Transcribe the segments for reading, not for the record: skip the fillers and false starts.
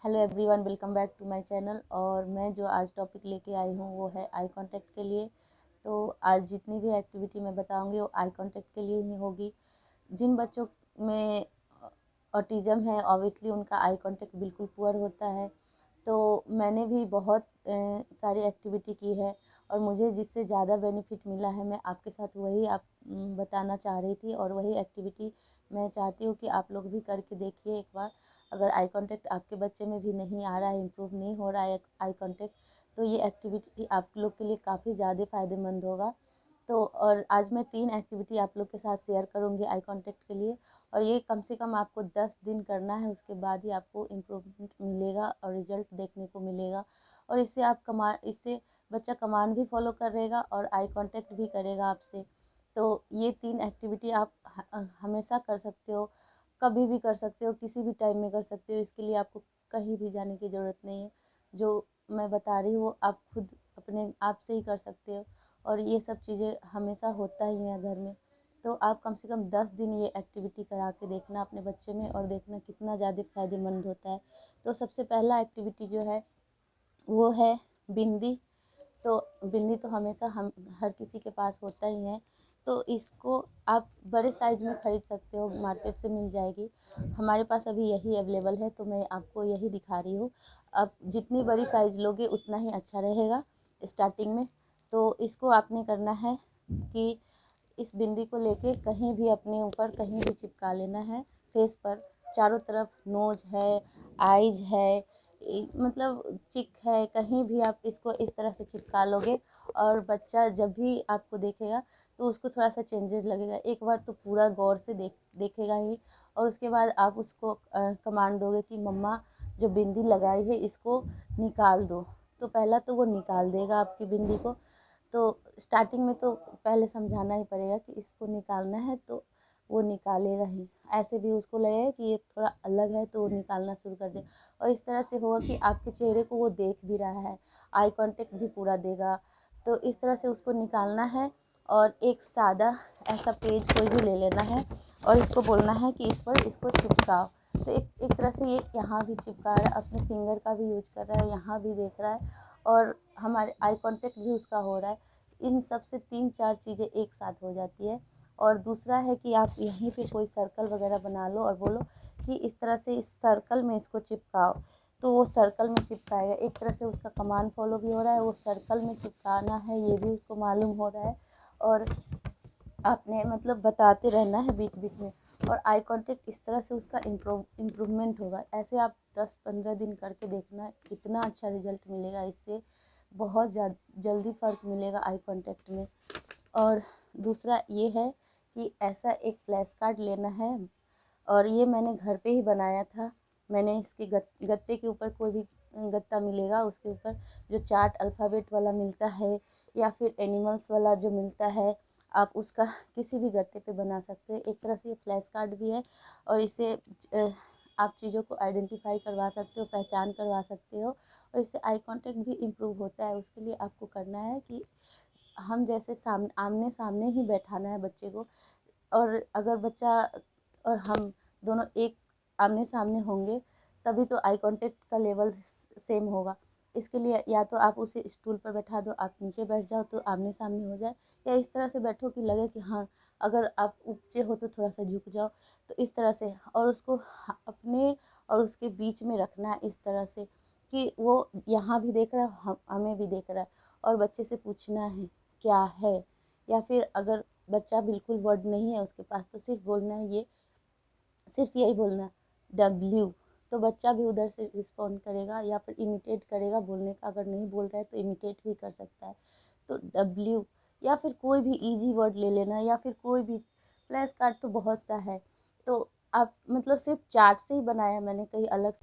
Hello everyone, welcome back to my channel. और मैं जो आज टॉपिक लेके आई हूँ वो है आई कांटेक्ट के लिए। तो आज जितनी भी एक्टिविटी मैं बताऊँगी वो आई कांटेक्ट के लिए ही होगी। जिन बच्चों में ऑटिज़म है ऑब्वियसली उनका आई कांटेक्ट बिल्कुल पुअर होता है। तो मैंने भी बहुत सारी एक्टिविटी की है और मुझे जिससे ज़्यादा बेनिफिट मिला है मैं आपके साथ वही बताना चाह रही थी। और वही एक्टिविटी मैं चाहती हूँ कि आप लोग भी करके देखिए एक बार। अगर आई कांटेक्ट आपके बच्चे में भी नहीं आ रहा है, इम्प्रूव नहीं हो रहा है आई कांटेक्ट, तो ये एक्टिविटी आप लोग के लिए काफ़ी ज़्यादा फ़ायदेमंद होगा। तो और आज मैं 3 एक्टिविटी आप लोग के साथ शेयर करूँगी आई कांटेक्ट के लिए। और ये कम से कम आपको 10 दिन करना है, उसके बाद ही आपको इम्प्रूवमेंट मिलेगा और रिजल्ट देखने को मिलेगा। और इससे बच्चा कमांड भी फॉलो करेगा और आई कांटेक्ट भी करेगा आपसे। तो ये 3 एक्टिविटी आप हमेशा कर सकते हो, कभी भी कर सकते हो, किसी भी टाइम में कर सकते हो। इसके लिए आपको कहीं भी जाने की ज़रूरत नहीं है। जो मैं बता रही हूँ वो आप खुद अपने आप से ही कर सकते हो। और ये सब चीज़ें हमेशा होता ही है घर में। तो आप कम से कम 10 दिन ये एक्टिविटी करा के देखना अपने बच्चे में और देखना कितना ज़्यादा फ़ायदेमंद होता है। तो सबसे पहला एक्टिविटी जो है वो है बिंदी। तो बिंदी तो हमेशा हम हर किसी के पास होता ही है। तो इसको आप बड़े साइज़ में ख़रीद सकते हो, मार्केट से मिल जाएगी। हमारे पास अभी यही अवेलेबल है तो मैं आपको यही दिखा रही हूँ। आप जितनी बड़ी साइज़ लोगे उतना ही अच्छा रहेगा स्टार्टिंग में। तो इसको आपने करना है कि इस बिंदी को लेके कहीं भी अपने ऊपर कहीं भी चिपका लेना है। फेस पर चारों तरफ, नोज है, आईज है, मतलब चिक है, कहीं भी आप इसको इस तरह से चिपका लोगे और बच्चा जब भी आपको देखेगा तो उसको थोड़ा सा चेंजेस लगेगा। एक बार तो पूरा गौर से देखेगा ही। और उसके बाद आप उसको कमांड दोगे कि मम्मा जो बिंदी लगाई है इसको निकाल दो। तो पहला तो वो निकाल देगा आपकी बिंदी को। तो स्टार्टिंग में तो पहले समझाना ही पड़ेगा कि इसको निकालना है तो वो निकालेगा ही। ऐसे भी उसको लगेगा कि ये थोड़ा अलग है तो वो निकालना शुरू कर दे। और इस तरह से होगा कि आपके चेहरे को वो देख भी रहा है, आई कांटेक्ट भी पूरा देगा। तो इस तरह से उसको निकालना है। और एक सादा ऐसा पेज कोई भी ले लेना है और इसको बोलना है कि इस पर इसको चिपकाओ। तो एक तरह से ये यहाँ भी चिपका रहा है, अपने फिंगर का भी यूज कर रहा है, यहाँ भी देख रहा है और हमारे आई कांटेक्ट भी उसका हो रहा है। इन सब से 3-4 चीज़ें एक साथ हो जाती है। और दूसरा है कि आप यहीं पे कोई सर्कल वगैरह बना लो और बोलो कि इस तरह से इस सर्कल में इसको चिपकाओ। तो वो सर्कल में चिपकाएगा। एक तरह से उसका कमांड फॉलो भी हो रहा है, वो सर्कल में चिपकाना है ये भी उसको मालूम हो रहा है। और आपने मतलब बताते रहना है बीच बीच में। और आई कांटेक्ट इस तरह से उसका इम्प्रूवमेंट होगा। ऐसे आप 10-15 दिन करके देखना, इतना अच्छा रिजल्ट मिलेगा इससे। बहुत जल्दी फ़र्क मिलेगा आई कांटेक्ट में। और दूसरा ये है कि ऐसा एक फ्लैश कार्ड लेना है। और ये मैंने घर पे ही बनाया था। मैंने इसके गत्ते के ऊपर कोई भी गत्ता मिलेगा उसके ऊपर जो चार्ट अल्फ़ाबेट वाला मिलता है या फिर एनिमल्स वाला जो मिलता है, आप उसका किसी भी गत्ते पे बना सकते हैं। एक तरह से ये फ्लैश कार्ड भी है और इससे आप चीज़ों को आइडेंटिफाई करवा सकते हो, पहचान करवा सकते हो। और इससे आई कांटेक्ट भी इम्प्रूव होता है। उसके लिए आपको करना है कि हम जैसे आमने सामने ही बैठाना है बच्चे को। और अगर बच्चा और हम दोनों एक आमने सामने होंगे तभी तो आई कांटेक्ट का लेवल सेम होगा। इसके लिए या तो आप उसे स्टूल पर बैठा दो, आप नीचे बैठ जाओ तो आमने सामने हो जाए, या इस तरह से बैठो कि लगे कि हाँ, अगर आप ऊंचे हो तो थोड़ा सा झुक जाओ। तो इस तरह से और उसको अपने और उसके बीच में रखना है इस तरह से कि वो यहाँ भी देख रहा है, हमें भी देख रहा है। और बच्चे से पूछना है क्या है। या फिर अगर बच्चा बिल्कुल वर्ड नहीं है उसके पास तो सिर्फ बोलना है ये, सिर्फ यही बोलना W। तो बच्चा भी उधर से रिस्पॉन्ड करेगा या फिर इमिटेट करेगा बोलने का। अगर नहीं बोल रहा है तो इमिटेट भी कर सकता है। तो W या फिर कोई भी इजी वर्ड ले लेना, या फिर कोई भी फ्लैश कार्ड तो बहुत सा है। तो आप मतलब सिर्फ चार्ट से ही बनाया मैंने, कहीं अलग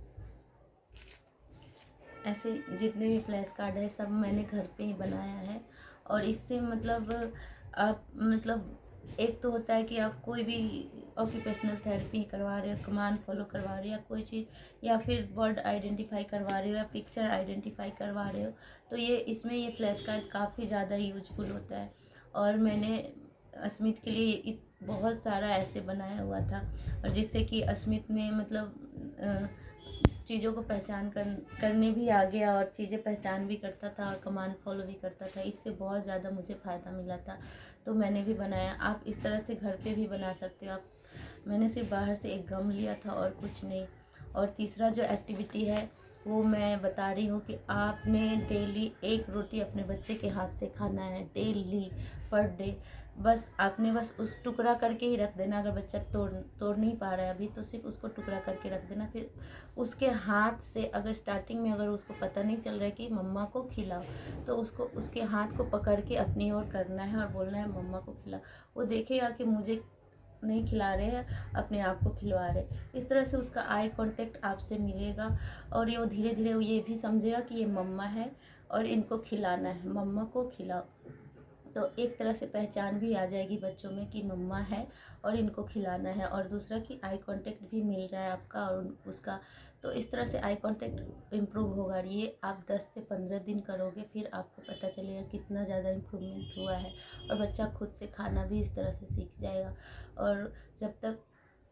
ऐसे जितने भी फ्लैश कार्ड है सब मैंने घर पे ही बनाया है। और इससे मतलब आप मतलब एक तो होता है कि आप कोई भी ऑक्यूपेशनल थेरेपी करवा रहे हो, कमांड फॉलो करवा रहे हो या कोई चीज़, या फिर वर्ड आइडेंटिफाई करवा रहे हो या पिक्चर आइडेंटिफाई करवा रहे हो, तो ये इसमें ये फ्लैश कार्ड काफ़ी ज़्यादा यूजफुल होता है। और मैंने अस्मित के लिए बहुत सारा ऐसे बनाया हुआ था और जिससे कि अस्मित में मतलब चीज़ों को पहचान करने भी आ गया और चीज़ें पहचान भी करता था और कमांड फॉलो भी करता था। इससे बहुत ज़्यादा मुझे फ़ायदा मिला था, तो मैंने भी बनाया। आप इस तरह से घर पे भी बना सकते हो। आप मैंने सिर्फ बाहर से एक गम लिया था और कुछ नहीं। और तीसरा जो एक्टिविटी है वो मैं बता रही हूँ कि आपने डेली एक रोटी अपने बच्चे के हाथ से खाना है, डेली पर डे। बस आपने बस उस टुकड़ा करके ही रख देना। अगर बच्चा तोड़ नहीं पा रहा है अभी, तो सिर्फ उसको टुकड़ा करके रख देना। फिर उसके हाथ से, अगर स्टार्टिंग में अगर उसको पता नहीं चल रहा है कि मम्मा को खिलाओ, तो उसको उसके हाथ को पकड़ के अपनी ओर करना है और बोलना है मम्मा को खिलाओ। वो देखेगा कि मुझे नहीं खिला रहे हैं, अपने आप को खिलवा रहे। इस तरह से उसका आई कांटेक्ट आपसे मिलेगा और ये वो धीरे धीरे ये भी समझेगा कि ये मम्मा है और इनको खिलाना है, मम्मा को खिलाओ। तो एक तरह से पहचान भी आ जाएगी बच्चों में कि मम्मा है और इनको खिलाना है। और दूसरा कि आई कांटेक्ट भी मिल रहा है आपका और उसका। तो इस तरह से आई कांटेक्ट इम्प्रूव होगा। ये आप 10 से 15 दिन करोगे, फिर आपको पता चलेगा कितना ज़्यादा इम्प्रूवमेंट हुआ है। और बच्चा खुद से खाना भी इस तरह से सीख जाएगा। और जब तक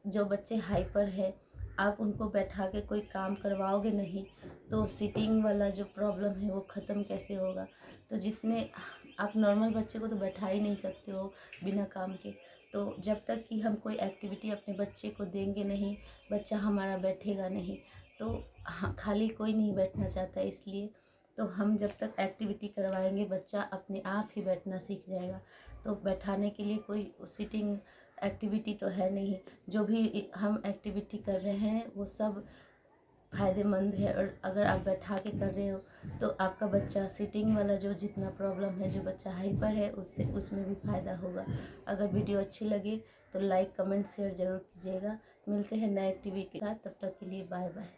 जो बच्चे हाइपर है, आप उनको बैठा के कोई काम करवाओगे नहीं, तो सिटिंग वाला जो प्रॉब्लम है वो ख़त्म कैसे होगा। तो जितने आप नॉर्मल बच्चे को तो बैठा ही नहीं सकते हो बिना काम के। तो जब तक कि हम कोई एक्टिविटी अपने बच्चे को देंगे नहीं, बच्चा हमारा बैठेगा नहीं। तो हाँ, खाली कोई नहीं बैठना चाहता, इसलिए तो हम जब तक एक्टिविटी करवाएंगे बच्चा अपने आप ही बैठना सीख जाएगा। तो बैठाने के लिए कोई सिटिंग एक्टिविटी तो है नहीं। जो भी हम एक्टिविटी कर रहे हैं वो सब फ़ायदेमंद है। और अगर आप बैठा के कर रहे हो तो आपका बच्चा सिटिंग वाला जो जितना प्रॉब्लम है, जो बच्चा हाइपर है, उससे उसमें भी फ़ायदा होगा। अगर वीडियो अच्छी लगे तो लाइक कमेंट शेयर ज़रूर कीजिएगा। मिलते हैं नए एक्टिविटी के साथ, तब तक के लिए बाय बाय।